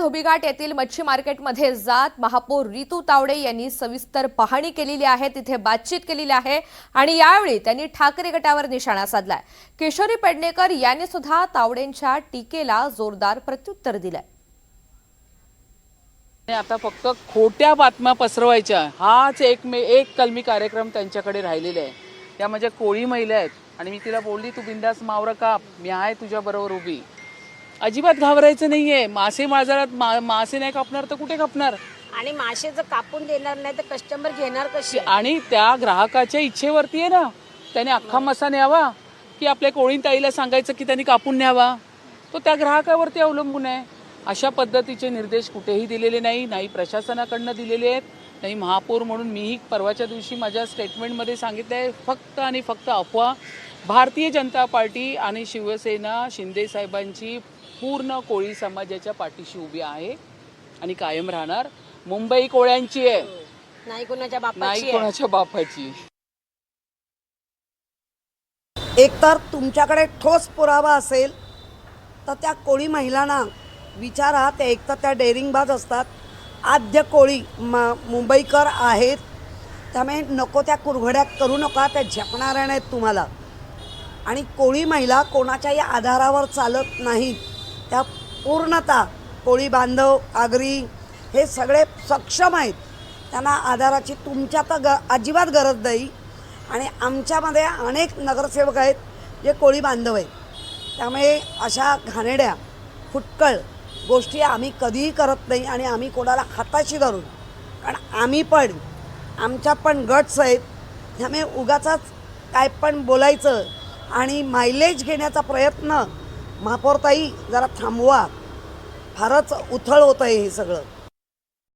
धोबीघाट येथील मच्छी मार्केटमध्ये जात महापौर रितू तावडे यांनी सविस्तर पाहणी केलेली आहे, तिथे बातचीत केलेली आहे आणि यावेळी त्यांनी ठाकरे गटावर निशाणा साधलाय। किशोरी पेडणेकर यांनी सुद्धा तावडेंच्या टीकेला जोरदार प्रत्युत्तर दिलंय। आता फक्त खोट्या बातम्या पसरवायच्या हाच एक कलमी कार्यक्रम त्यांच्याकडे राहिलेला आहे। त्या माझ्या कोळी महिला आहेत आणि मी तिला बोलली तू बिंदास मावरं काप, मी आहे तुझ्या बरोबर उभी। अजिबात घाबरायचं नाहीये। मासे बाजारात मासे नाही कापणार तर कुठे कापणार? आणि मासे जर कापून देणार नाही तर कस्टमर घेणार कसे? आणि त्या ग्राहकाच्या इच्छेवरती आहे ना, त्याने अख्खा मासा न्यावा की आपल्या कोळीन ताईला सांगायचं की त्यांनी कापून न्यावा, तो त्या ग्राहकावरती अवलंबून आहे। अशा पद्धतीचे निर्देश कुठेही दिलेले नाही प्रशासनाकडनं दिलेले आहेत, नाही महापौर म्हणून मीही परवाच्या दिवशी माझ्या स्टेटमेंटमध्ये सांगितलं आहे, फक्त आणि फक्त अफवा। भारतीय जनता पार्टी आणि शिवसेना शिंदे साहेबांची पूर्ण कोळी समाजाच्या पाठीशी उभी आहे आणि कायम राहणार। मुंबई कोळ्यांची आहे, नाही कोणाच्या बापाची नाही कोणाच्या बापाची। एकतर तुमच्याकडे ठोस पुरावा असेल तर त्या कोळी महिलांना विचारा, त्या एकतर त्या डेअरिंगबाज असतात, आद्य कोळी मुंबईकर आहेत, त्यामुळे नको त्या कुरघड्या करू नका, त्या झेपणाऱ्या नाहीत तुम्हाला। आणि कोळी महिला कोणाच्याही आधारावर चालत नाहीत, त्या पूर्णतः कोळी बांधव आगरी हे सगळे सक्षम आहेत, त्यांना आधाराची तुमच्या तर अजिबात गरज नाही। आणि आमच्यामध्ये अनेक नगरसेवक आहेत जे कोळी बांधव आहेत, त्यामुळे अशा घाणेड्या फुटकळ गोष्टी आम्ही कधीही करत नाही आणि आम्ही कोणाला हाताशी धरून, कारण आम्ही पण आमच्यात पण गट्स आहेत, त्यामुळे उगाचाच काय पण बोलायचं आणि मायलेज घेण्याचा प्रयत्न महापौरताई जरा थांबवा, फारच उथळ होतं आहे हे सगळं।